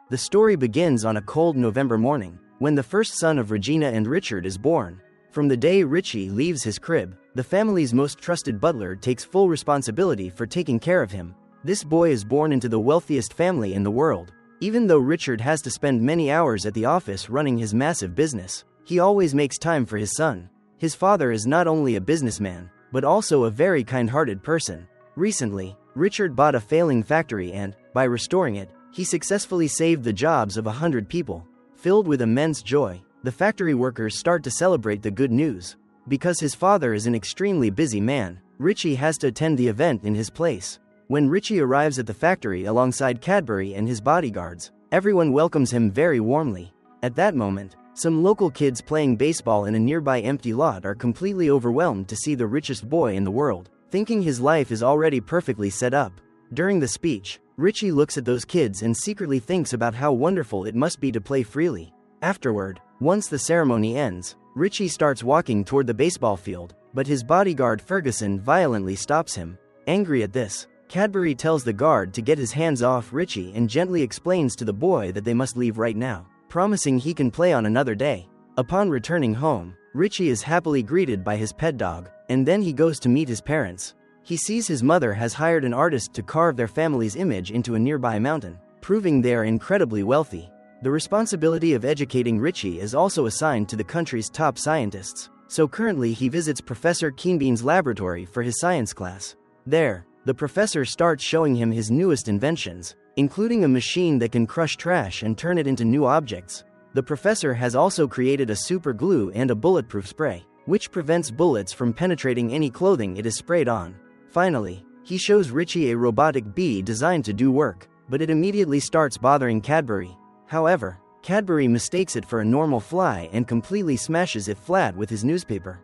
The story begins on a cold November morning, when the first son of Regina and Richard is born. From the day Richie leaves his crib, the family's most trusted butler takes full responsibility for taking care of him. This boy is born into the wealthiest family in the world. Even though Richard has to spend many hours at the office running his massive business, he always makes time for his son. His father is not only a businessman, but also a very kind-hearted person. Recently, Richard bought a failing factory and, by restoring it, he successfully saved the jobs of 100 people. Filled with immense joy, the factory workers start to celebrate the good news. Because his father is an extremely busy man, Richie has to attend the event in his place. When Richie arrives at the factory alongside Cadbury and his bodyguards, everyone welcomes him very warmly. At that moment, some local kids playing baseball in a nearby empty lot are completely overwhelmed to see the richest boy in the world, thinking his life is already perfectly set up. During the speech, Richie looks at those kids and secretly thinks about how wonderful it must be to play freely. Afterward, once the ceremony ends, Richie starts walking toward the baseball field, but his bodyguard Ferguson violently stops him. Angry at this, Cadbury tells the guard to get his hands off Richie and gently explains to the boy that they must leave right now, promising he can play on another day. Upon returning home, Richie is happily greeted by his pet dog, and then he goes to meet his parents. He sees his mother has hired an artist to carve their family's image into a nearby mountain, proving they are incredibly wealthy. The responsibility of educating Richie is also assigned to the country's top scientists, so currently he visits Professor Keenbean's laboratory for his science class. There, the professor starts showing him his newest inventions, including a machine that can crush trash and turn it into new objects. The professor has also created a super glue and a bulletproof spray, which prevents bullets from penetrating any clothing it is sprayed on. Finally, he shows Richie a robotic bee designed to do work, but it immediately starts bothering Cadbury. However, Cadbury mistakes it for a normal fly and completely smashes it flat with his newspaper.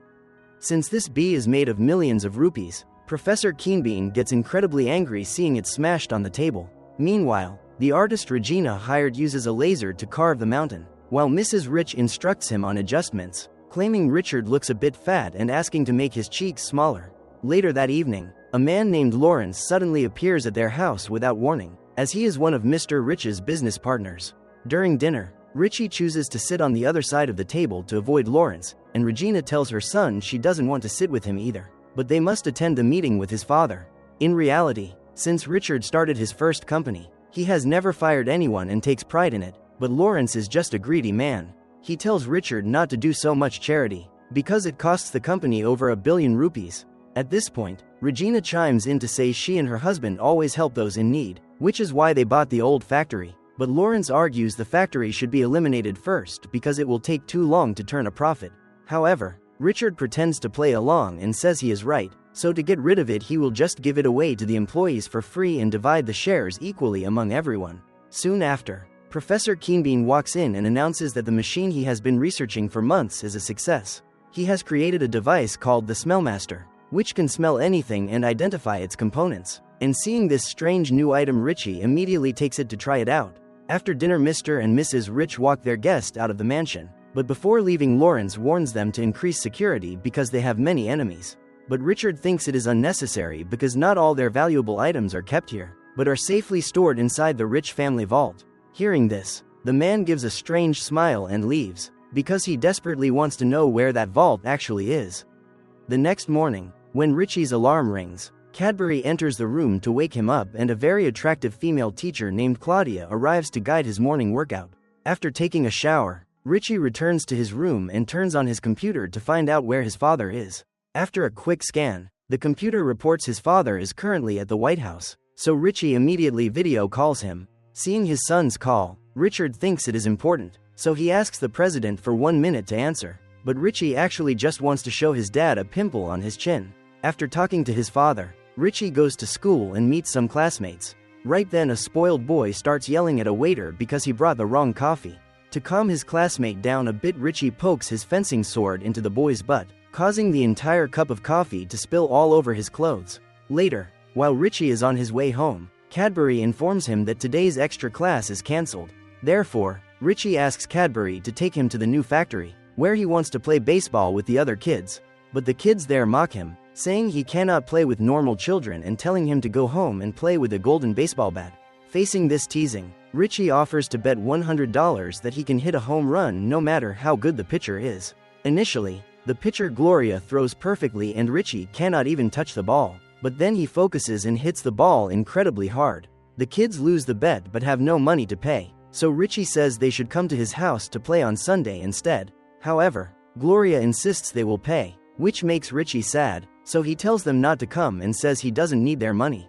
Since this bee is made of millions of rupees, Professor Keenbean gets incredibly angry seeing it smashed on the table. Meanwhile, the artist Regina hired uses a laser to carve the mountain, while Mrs. Rich instructs him on adjustments, claiming Richard looks a bit fat and asking to make his cheeks smaller. Later that evening, a man named Lawrence suddenly appears at their house without warning, as he is one of Mr. Rich's business partners. During dinner, Richie chooses to sit on the other side of the table to avoid Lawrence, and Regina tells her son she doesn't want to sit with him either, but they must attend the meeting with his father. In reality, since Richard started his first company, he has never fired anyone and takes pride in it, but Lawrence is just a greedy man. He tells Richard not to do so much charity, because it costs the company over 1 billion rupees. At this point, Regina chimes in to say she and her husband always help those in need, which is why they bought the old factory. But Lawrence argues the factory should be eliminated first because it will take too long to turn a profit. However, Richard pretends to play along and says he is right, so to get rid of it he will just give it away to the employees for free and divide the shares equally among everyone. Soon after, Professor Keenbean walks in and announces that the machine he has been researching for months is a success. He has created a device called the Smellmaster, which can smell anything and identify its components. And seeing this strange new item, Richie immediately takes it to try it out. After dinner, Mr. and Mrs. Rich walk their guest out of the mansion, but before leaving Lawrence warns them to increase security because they have many enemies. But Richard thinks it is unnecessary because not all their valuable items are kept here, but are safely stored inside the Rich family vault. Hearing this, the man gives a strange smile and leaves, because he desperately wants to know where that vault actually is. The next morning, when Richie's alarm rings, Cadbury enters the room to wake him up, and a very attractive female teacher named Claudia arrives to guide his morning workout. After taking a shower, Richie returns to his room and turns on his computer to find out where his father is. After a quick scan, the computer reports his father is currently at the White House, so Richie immediately video calls him. Seeing his son's call, Richard thinks it is important, so he asks the president for 1 minute to answer, but Richie actually just wants to show his dad a pimple on his chin. After talking to his father, Richie goes to school and meets some classmates. Right then, a spoiled boy starts yelling at a waiter because he brought the wrong coffee. To calm his classmate down a bit, Richie pokes his fencing sword into the boy's butt, causing the entire cup of coffee to spill all over his clothes. Later, while Richie is on his way home, Cadbury informs him that today's extra class is cancelled. Therefore, Richie asks Cadbury to take him to the new factory, where he wants to play baseball with the other kids. But the kids there mock him, saying he cannot play with normal children and telling him to go home and play with a golden baseball bat. Facing this teasing, Richie offers to bet $100 that he can hit a home run no matter how good the pitcher is. Initially, the pitcher Gloria throws perfectly and Richie cannot even touch the ball, but then he focuses and hits the ball incredibly hard. The kids lose the bet but have no money to pay, so Richie says they should come to his house to play on Sunday instead. However, Gloria insists they will pay, which makes Richie sad, so he tells them not to come and says he doesn't need their money.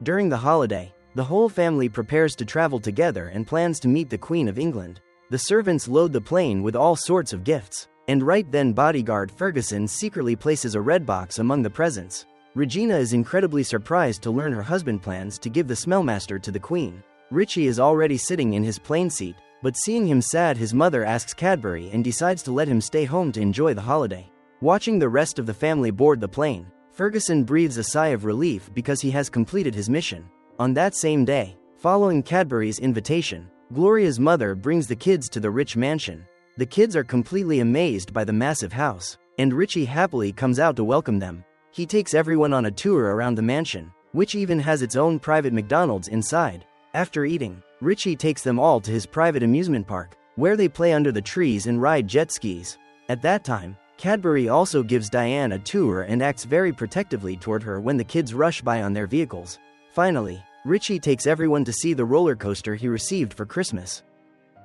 During the holiday, the whole family prepares to travel together and plans to meet the Queen of England. The servants load the plane with all sorts of gifts, and right then bodyguard Ferguson secretly places a red box among the presents. Regina is incredibly surprised to learn her husband plans to give the smellmaster to the Queen. Richie is already sitting in his plane seat, but seeing him sad, his mother asks Cadbury and decides to let him stay home to enjoy the holiday. Watching the rest of the family board the plane, Ferguson breathes a sigh of relief because he has completed his mission. On that same day, following Cadbury's invitation, Gloria's mother brings the kids to the rich mansion. The kids are completely amazed by the massive house, and Richie happily comes out to welcome them. He takes everyone on a tour around the mansion, which even has its own private McDonald's inside. After eating, Richie takes them all to his private amusement park, where they play under the trees and ride jet skis. At that time, Cadbury also gives Diane a tour and acts very protectively toward her when the kids rush by on their vehicles. Finally, Richie takes everyone to see the roller coaster he received for Christmas.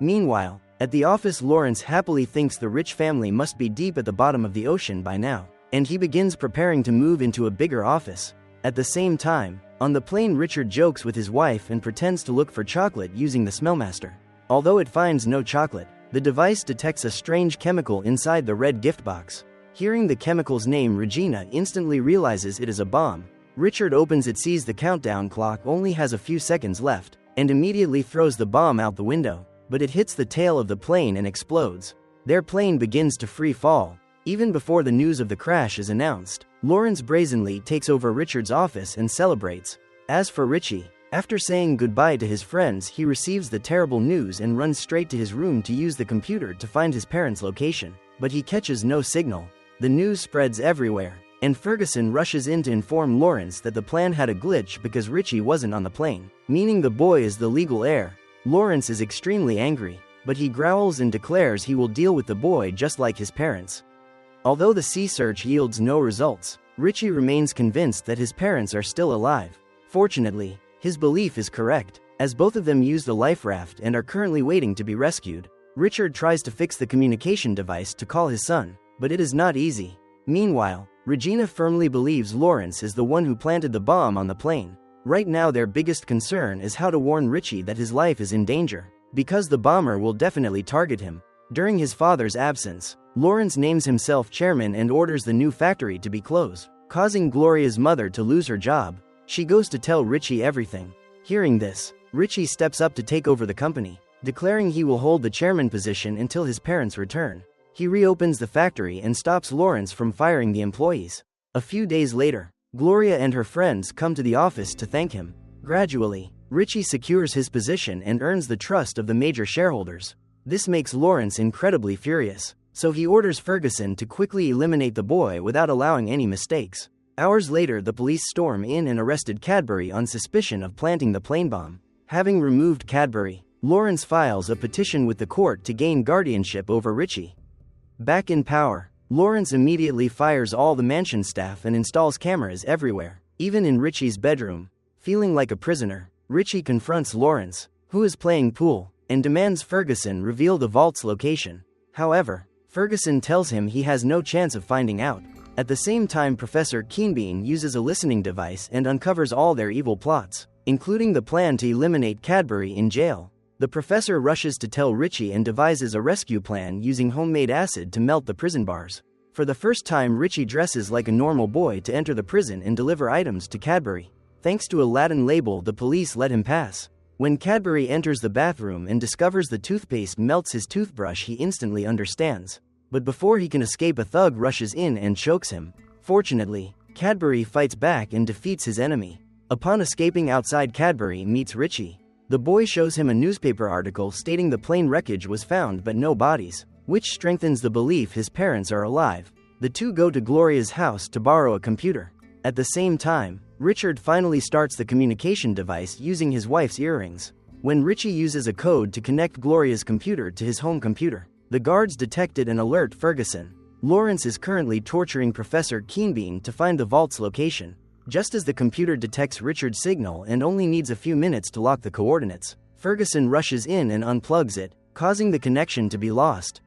Meanwhile, at the office, Lawrence happily thinks the rich family must be deep at the bottom of the ocean by now, and he begins preparing to move into a bigger office. At the same time, on the plane, Richard jokes with his wife and pretends to look for chocolate using the smellmaster. Although it finds no chocolate, the device detects a strange chemical inside the red gift box. Hearing the chemical's name, Regina instantly realizes it is a bomb. Richard opens it, sees the countdown clock only has a few seconds left, and immediately throws the bomb out the window, but it hits the tail of the plane and explodes. Their plane begins to free fall. Even before the news of the crash is announced, Lawrence brazenly takes over Richard's office and celebrates. As for Richie, after saying goodbye to his friends, he receives the terrible news and runs straight to his room to use the computer to find his parents' location, but he catches no signal. The news spreads everywhere, and Ferguson rushes in to inform Lawrence that the plan had a glitch because Richie wasn't on the plane, meaning the boy is the legal heir. Lawrence is extremely angry, but he growls and declares he will deal with the boy just like his parents. Although the sea search yields no results, Richie remains convinced that his parents are still alive. Fortunately, his belief is correct, as both of them use the life raft and are currently waiting to be rescued. Richard tries to fix the communication device to call his son, but it is not easy. Meanwhile, Regina firmly believes Lawrence is the one who planted the bomb on the plane. Right now their biggest concern is how to warn Richie that his life is in danger, because the bomber will definitely target him. During his father's absence, Lawrence names himself chairman and orders the new factory to be closed, causing Gloria's mother to lose her job. She goes to tell Richie everything. Hearing this, Richie steps up to take over the company, declaring he will hold the chairman position until his parents return. He reopens the factory and stops Lawrence from firing the employees. A few days later, Gloria and her friends come to the office to thank him. Gradually, Richie secures his position and earns the trust of the major shareholders. This makes Lawrence incredibly furious, so he orders Ferguson to quickly eliminate the boy without allowing any mistakes. Hours later, the police storm in and arrested Cadbury on suspicion of planting the plane bomb. Having removed Cadbury, Lawrence files a petition with the court to gain guardianship over Richie. Back in power, Lawrence immediately fires all the mansion staff and installs cameras everywhere, even in Richie's bedroom. Feeling like a prisoner, Richie confronts Lawrence, who is playing pool, and demands Ferguson reveal the vault's location. However, Ferguson tells him he has no chance of finding out. At the same time, Professor Keenbean uses a listening device and uncovers all their evil plots, including the plan to eliminate Cadbury in jail. The professor rushes to tell Richie and devises a rescue plan using homemade acid to melt the prison bars. For the first time, Richie dresses like a normal boy to enter the prison and deliver items to Cadbury. Thanks to a Latin label, the police let him pass. When Cadbury enters the bathroom and discovers the toothpaste melts his toothbrush, he instantly understands. But before he can escape, a thug rushes in and chokes him. Fortunately, Cadbury fights back and defeats his enemy. Upon escaping outside, Cadbury meets Richie. The boy shows him a newspaper article stating the plane wreckage was found but no bodies, which strengthens the belief his parents are alive. The two go to Gloria's house to borrow a computer. At the same time, Richard finally starts the communication device using his wife's earrings. When Richie uses a code to connect Gloria's computer to his home computer, the guards detected and alert Ferguson. Lawrence is currently torturing Professor Keenbean to find the vault's location. Just as the computer detects Richard's signal and only needs a few minutes to lock the coordinates, Ferguson rushes in and unplugs it, causing the connection to be lost.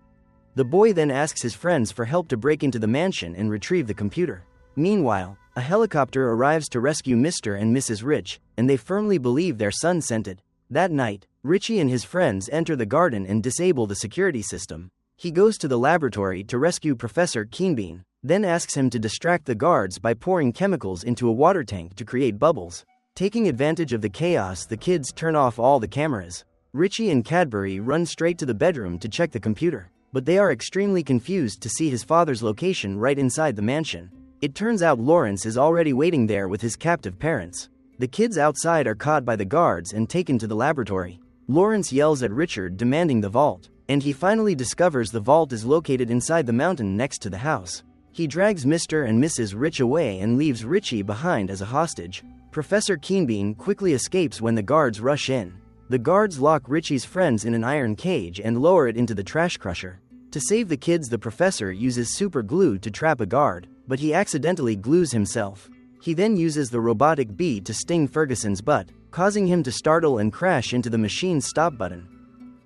The boy then asks his friends for help to break into the mansion and retrieve the computer. Meanwhile, a helicopter arrives to rescue Mr. and Mrs. Rich, and they firmly believe their son sent it. That night, Richie and his friends enter the garden and disable the security system. He goes to the laboratory to rescue Professor Keenbean, then asks him to distract the guards by pouring chemicals into a water tank to create bubbles. Taking advantage of the chaos, the kids turn off all the cameras. Richie and Cadbury run straight to the bedroom to check the computer, but they are extremely confused to see his father's location right inside the mansion. It turns out Lawrence is already waiting there with his captive parents. The kids outside are caught by the guards and taken to the laboratory. Lawrence yells at Richard demanding the vault, and he finally discovers the vault is located inside the mountain next to the house. He drags Mr. and Mrs. Rich away and leaves Richie behind as a hostage. Professor Keenbean quickly escapes when the guards rush in. The guards lock Richie's friends in an iron cage and lower it into the trash crusher. To save the kids, the professor uses super glue to trap a guard, but he accidentally glues himself. He then uses the robotic bee to sting Ferguson's butt, causing him to startle and crash into the machine's stop button.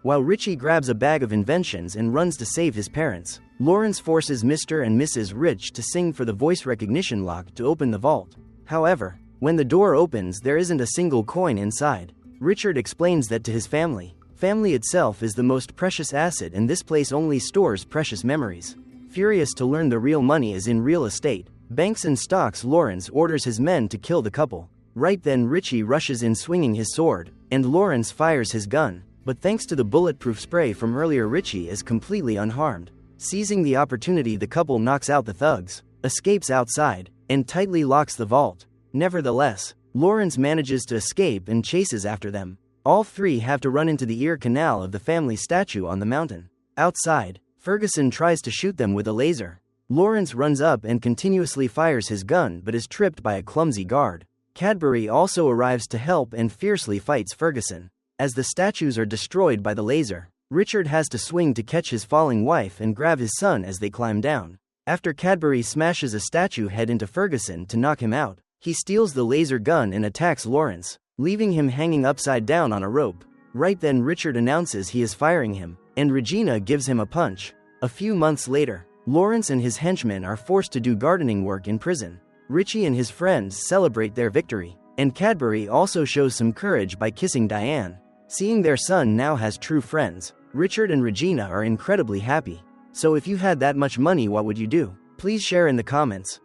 While Richie grabs a bag of inventions and runs to save his parents, Lawrence forces Mr. and Mrs. Rich to sing for the voice recognition lock to open the vault. However, when the door opens, there isn't a single coin inside. Richard explains that to his family. Family itself is the most precious asset, and this place only stores precious memories. Furious to learn the real money is in real estate, banks and stocks, Lawrence orders his men to kill the couple. Right then Richie rushes in swinging his sword, and Lawrence fires his gun, but thanks to the bulletproof spray from earlier, Richie is completely unharmed. Seizing the opportunity, the couple knocks out the thugs, escapes outside, and tightly locks the vault. Nevertheless, Lawrence manages to escape and chases after them. All three have to run into the ear canal of the family statue on the mountain. Outside, Ferguson tries to shoot them with a laser. Lawrence runs up and continuously fires his gun but is tripped by a clumsy guard. Cadbury also arrives to help and fiercely fights Ferguson. As the statues are destroyed by the laser, Richard has to swing to catch his falling wife and grab his son as they climb down. After Cadbury smashes a statue head into Ferguson to knock him out, he steals the laser gun and attacks Lawrence, leaving him hanging upside down on a rope. Right then Richard announces he is firing him, and Regina gives him a punch. A few months later, Lawrence and his henchmen are forced to do gardening work in prison. Richie and his friends celebrate their victory, and Cadbury also shows some courage by kissing Diane. Seeing their son now has true friends, Richard and Regina are incredibly happy. So if you had that much money, what would you do? Please share in the comments.